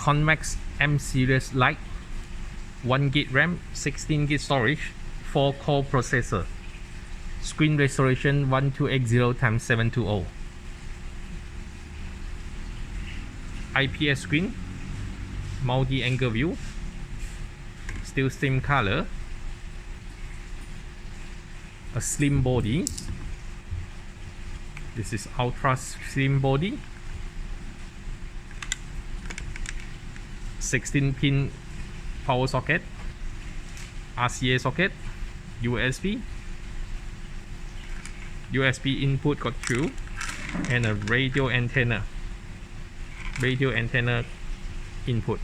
Convex M series Lite, 1 GB RAM, 16 GB storage, 4 core processor, screen resolution 1280x720, IPS screen, multi-angle view, still same color, a slim body. This is ultra slim body, 16-pin power socket, RCA socket, USB input got 2, and a radio antenna input.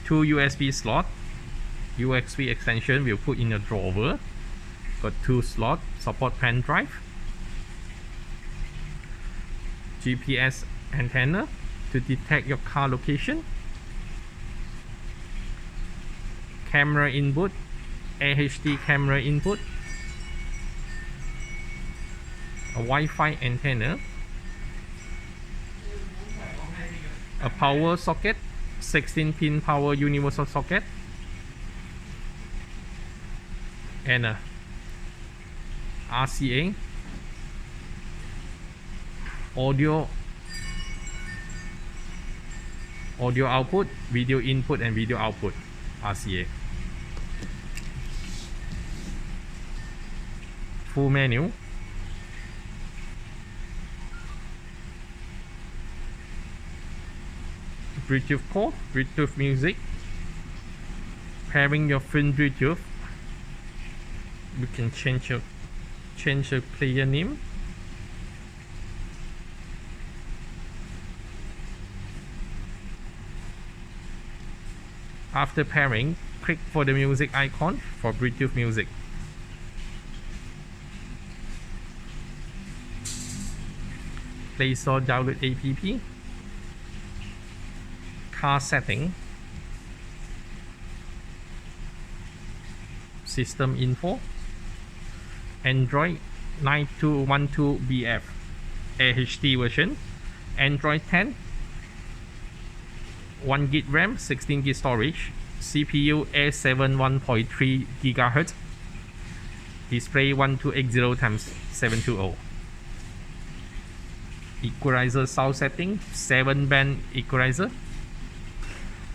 2 USB slot, USB extension will put in a drawer. Got 2 slot, support pen drive, GPS antenna to detect your car location, camera input, HD camera input, a Wi-Fi antenna, a power socket, 16-pin power universal socket, and a RCA audio output, video input and video output, RCA. Full menu, Bluetooth port, Bluetooth music, pairing your phone Bluetooth. You can change your player name. After pairing, click for the music icon for Bluetooth music. Play Store download app. Car setting, system info, Android 9212BF AHD version, Android 10, 1 GB RAM, 16 GB storage, CPU A7 1.3 GHz, display 1280x720, equalizer sound setting, 7-band equalizer,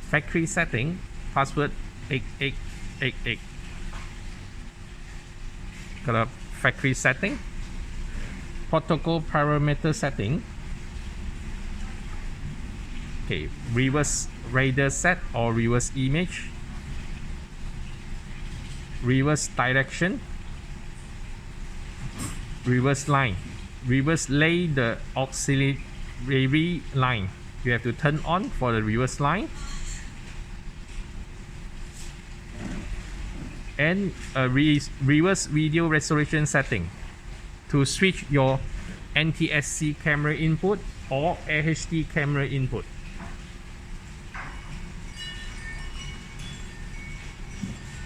factory setting, password 8888. Got a factory setting, protocol parameter setting. Okay, reverse radar set or reverse image, reverse direction, reverse line, reverse lay the auxiliary line. You have to turn on for the reverse line. And a reverse video resolution setting to switch your NTSC camera input or HD camera input.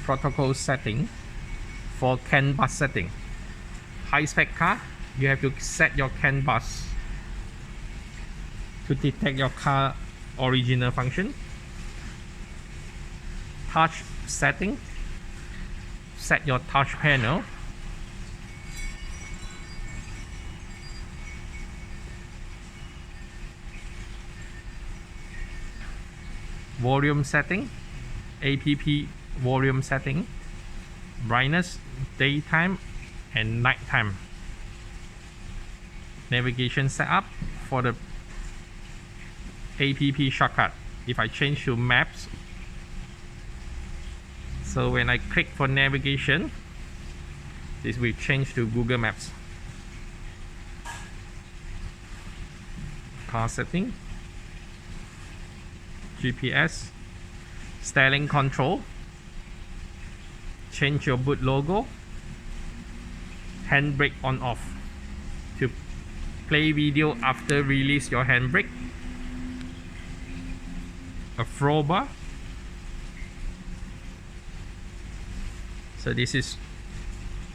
Protocol setting for CAN bus setting. High spec car, you have to set your CAN bus to detect your car original function. Touch setting, set your touch panel. Volume setting, APP volume setting, brightness, daytime and nighttime. Navigation setup for the APP shortcut. If I change to maps, so when I click for navigation, this will change to Google Maps. Car setting, GPS, styling control, change your boot logo, handbrake on off to play video after release your handbrake, a throw bar. So this is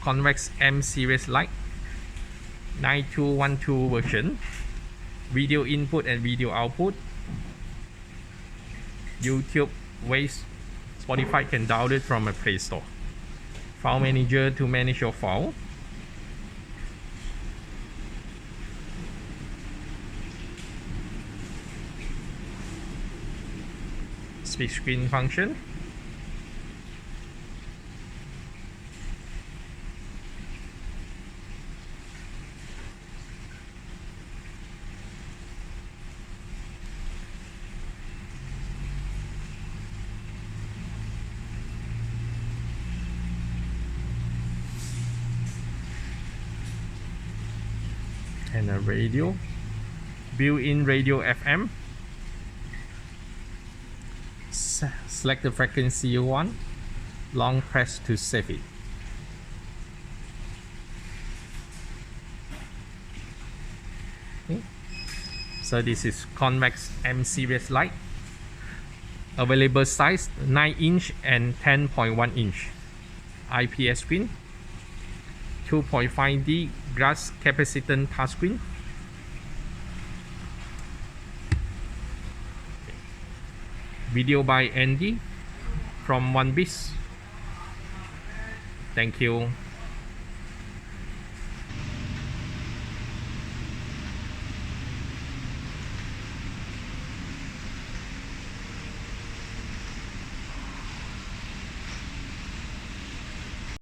Convex M series Lite 9212 version, video input and video output. YouTube, Waze, Spotify can download from a Play Store. File manager to manage your file. Split screen function. And a radio, built-in radio FM. Select the frequency you want, long press to save it. Okay. So this is Convex M series Lite. Available size 9-inch and 10.1 inch. IPS screen. 2.5D glass capacitance touchscreen. Video by Andy from 1Bis. Thank you.